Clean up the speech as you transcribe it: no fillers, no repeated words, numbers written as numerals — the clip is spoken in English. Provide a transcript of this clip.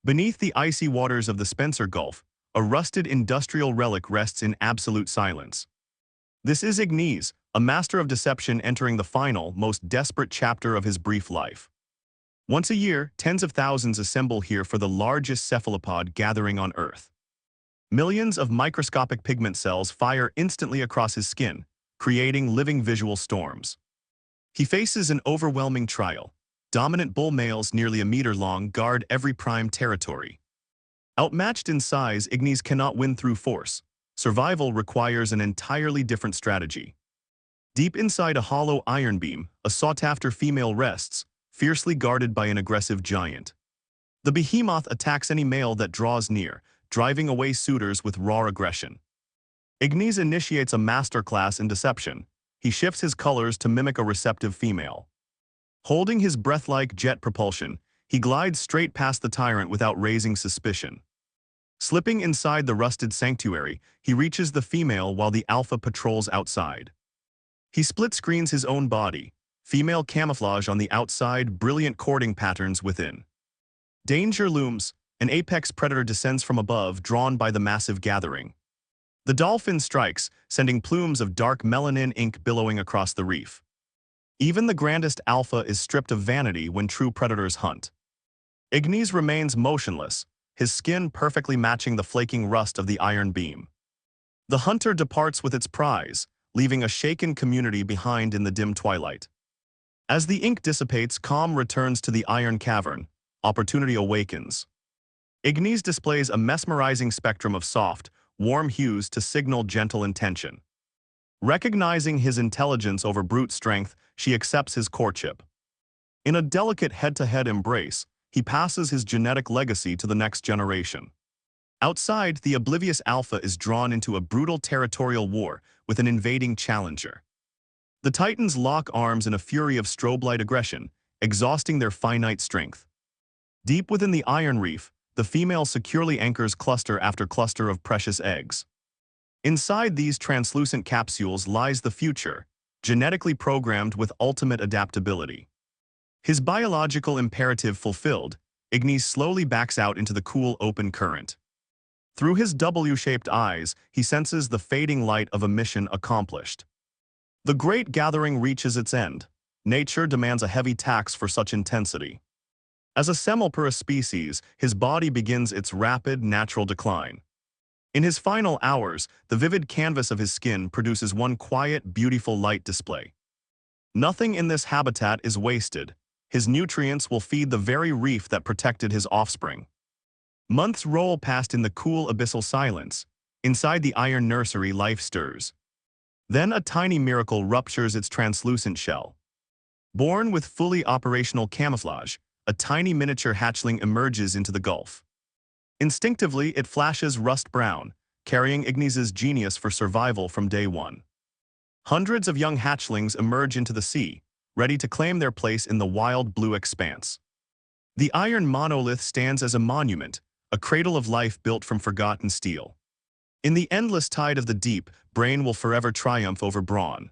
Beneath the icy waters of the Spencer Gulf, a rusted industrial relic rests in absolute silence. This is Ignis, a master of deception entering the final, most desperate chapter of his brief life. Once a year, tens of thousands assemble here for the largest cephalopod gathering on Earth. Millions of microscopic pigment cells fire instantly across his skin, creating living visual storms. He faces an overwhelming trial. Dominant bull males nearly a meter long guard every prime territory. Outmatched in size, Ignis cannot win through force. Survival requires an entirely different strategy. Deep inside a hollow iron beam, a sought-after female rests, fiercely guarded by an aggressive giant. The behemoth attacks any male that draws near, driving away suitors with raw aggression. Ignis initiates a masterclass in deception. He shifts his colors to mimic a receptive female. Holding his breath-like jet propulsion, he glides straight past the tyrant without raising suspicion. Slipping inside the rusted sanctuary, he reaches the female while the alpha patrols outside. He split-screens his own body, female camouflage on the outside, brilliant courting patterns within. Danger looms. An apex predator descends from above, drawn by the massive gathering. The dolphin strikes, sending plumes of dark melanin ink billowing across the reef. Even the grandest alpha is stripped of vanity when true predators hunt. Ignis remains motionless, his skin perfectly matching the flaking rust of the iron beam. The hunter departs with its prize, leaving a shaken community behind in the dim twilight. As the ink dissipates, calm returns to the iron cavern. Opportunity awakens. Ignis displays a mesmerizing spectrum of soft, warm hues to signal gentle intention. Recognizing his intelligence over brute strength, she accepts his courtship. In a delicate head-to-head embrace, he passes his genetic legacy to the next generation. Outside, the oblivious alpha is drawn into a brutal territorial war with an invading challenger. The titans lock arms in a fury of strobe-light aggression, exhausting their finite strength. Deep within the iron reef, the female securely anchors cluster after cluster of precious eggs. Inside these translucent capsules lies the future, genetically programmed with ultimate adaptability. His biological imperative fulfilled, Ignis slowly backs out into the cool open current. Through his W-shaped eyes, he senses the fading light of a mission accomplished. The great gathering reaches its end. Nature demands a heavy tax for such intensity. As a semelparous species, his body begins its rapid, natural decline. In his final hours, the vivid canvas of his skin produces one quiet, beautiful light display. Nothing in this habitat is wasted. His nutrients will feed the very reef that protected his offspring. Months roll past in the cool abyssal silence. Inside the iron nursery, life stirs. Then a tiny miracle ruptures its translucent shell. Born with fully operational camouflage, a tiny miniature hatchling emerges into the Gulf. Instinctively, it flashes rust brown, carrying Ignis's genius for survival from day one. Hundreds of young hatchlings emerge into the sea, ready to claim their place in the wild blue expanse. The iron monolith stands as a monument, a cradle of life built from forgotten steel. In the endless tide of the deep, brain will forever triumph over brawn.